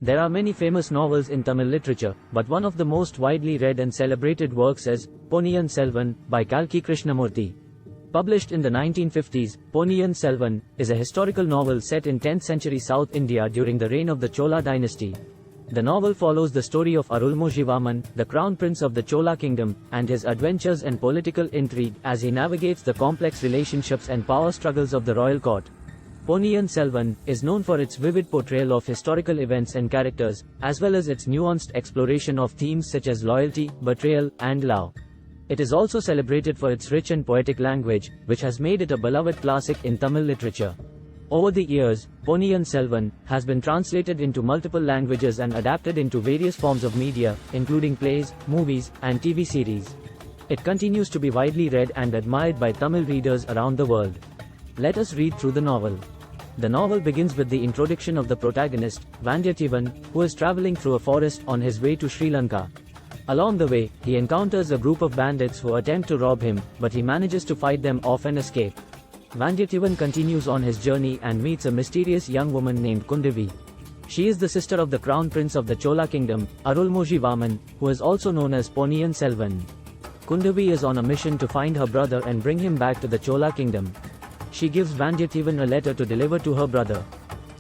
There are many famous novels in Tamil literature, but one of the most widely read and celebrated works is Ponniyin Selvan by Kalki Krishnamurthy. Published in the 1950s, Ponniyin Selvan is a historical novel set in 10th century South India during the reign of the Chola dynasty. The novel follows the story of Arulmozhivarman, the crown prince of the Chola kingdom, and his adventures and political intrigue as he navigates the complex relationships and power struggles of the royal court. Ponniyin Selvan is known for its vivid portrayal of historical events and characters, as well as its nuanced exploration of themes such as loyalty, betrayal, and love. It is also celebrated for its rich and poetic language, which has made it a beloved classic in Tamil literature. Over the years, Ponniyin Selvan has been translated into multiple languages and adapted into various forms of media, including plays, movies, and TV series. It continues to be widely read and admired by Tamil readers around the world. Let us read through the novel. The novel begins with the introduction of the protagonist, Vandiyatheevan, who is traveling through a forest on his way to Sri Lanka. Along the way, he encounters a group of bandits who attempt to rob him, but he manages to fight them off and escape. Vandiyatheevan continues on his journey and meets a mysterious young woman named Kundavi. She is the sister of the crown prince of the Chola kingdom, Arulmozhivarman, who is also known as Ponniyin Selvan. Kundavi is on a mission to find her brother and bring him back to the Chola kingdom. She gives Vandiyatheevan a letter to deliver to her brother.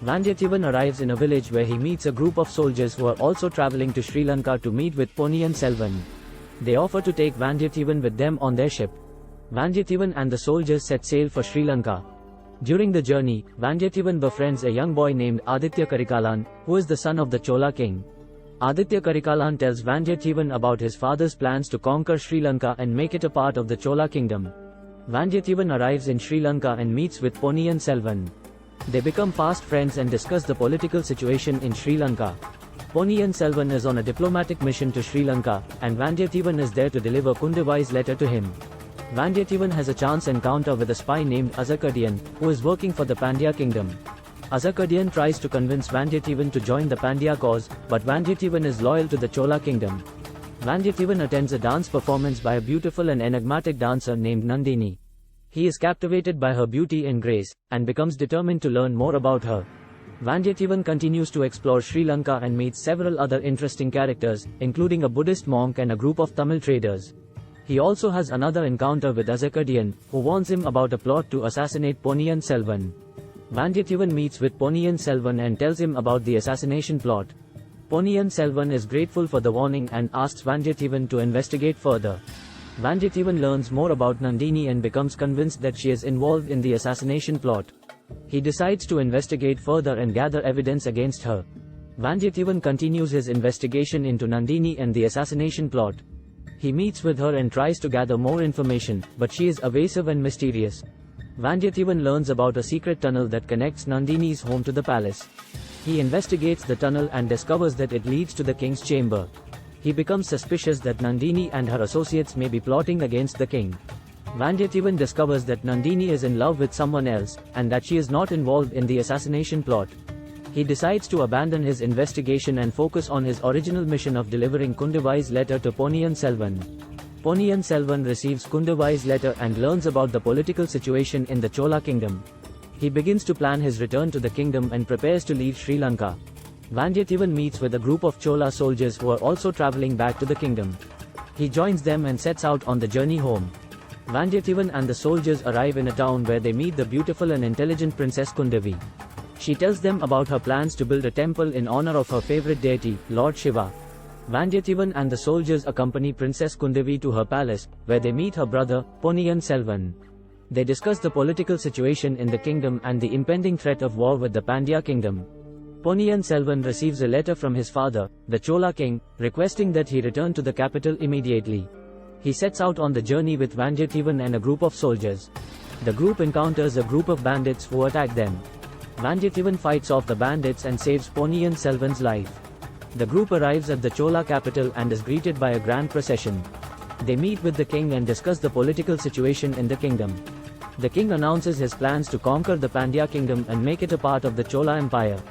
Vandiyatheevan arrives in a village where he meets a group of soldiers who are also traveling to Sri Lanka to meet with Ponniyin Selvan. They offer to take Vandiyatheevan with them on their ship. Vandiyatheevan and the soldiers set sail for Sri Lanka. During the journey, Vandiyatheevan befriends a young boy named Aditya Karikalan, who is the son of the Chola king. Aditya Karikalan tells Vandiyatheevan about his father's plans to conquer Sri Lanka and make it a part of the Chola kingdom. Vandiyatheevan arrives in Sri Lanka and meets with Ponniyin Selvan. They become fast friends and discuss the political situation in Sri Lanka. Ponniyin Selvan is on a diplomatic mission to Sri Lanka, and Vandiyatheevan is there to deliver Kundavi's letter to him. Vandiyatheevan has a chance encounter with a spy named Azakadian, who is working for the Pandya kingdom. Azakadian tries to convince Vandiyatheevan to join the Pandya cause, but Vandiyatheevan is loyal to the Chola kingdom. Vandiyatheevan attends a dance performance by a beautiful and enigmatic dancer named Nandini. He is captivated by her beauty and grace, and becomes determined to learn more about her. Vandiyatheevan continues to explore Sri Lanka and meets several other interesting characters, including a Buddhist monk and a group of Tamil traders. He also has another encounter with Azakadian, who warns him about a plot to assassinate Ponniyin Selvan. Vandiyatheevan meets with Ponniyin Selvan and tells him about the assassination plot. Ponniyin Selvan is grateful for the warning and asks Vandiyatheevan to investigate further. Vandiyatheevan learns more about Nandini and becomes convinced that she is involved in the assassination plot. He decides to investigate further and gather evidence against her. Vandiyatheevan continues his investigation into Nandini and the assassination plot. He meets with her and tries to gather more information, but she is evasive and mysterious. Vandiyatheevan learns about a secret tunnel that connects Nandini's home to the palace. He investigates the tunnel and discovers that it leads to the king's chamber. He becomes suspicious that Nandini and her associates may be plotting against the king. Vandiyatheevan discovers that Nandini is in love with someone else, and that she is not involved in the assassination plot. He decides to abandon his investigation and focus on his original mission of delivering Kundavi's letter to Ponniyin Selvan. Ponniyin Selvan receives Kundavi's letter and learns about the political situation in the Chola kingdom. He begins to plan his return to the kingdom and prepares to leave Sri Lanka. Vandiyatheevan meets with a group of Chola soldiers who are also traveling back to the kingdom. He joins them and sets out on the journey home. Vandiyatheevan and the soldiers arrive in a town where they meet the beautiful and intelligent Princess Kundavi. She tells them about her plans to build a temple in honor of her favorite deity, Lord Shiva. Vandiyatheevan and the soldiers accompany Princess Kundavi to her palace, where they meet her brother, Ponniyin Selvan. They discuss the political situation in the kingdom and the impending threat of war with the Pandya kingdom. Ponniyin Selvan receives a letter from his father, the Chola king, requesting that he return to the capital immediately. He sets out on the journey with Vandiyatheevan and a group of soldiers. The group encounters a group of bandits who attack them. Vandiyatheevan fights off the bandits and saves Ponniyin Selvan's life. The group arrives at the Chola capital and is greeted by a grand procession. They meet with the king and discuss the political situation in the kingdom. The king announces his plans to conquer the Pandya kingdom and make it a part of the Chola empire.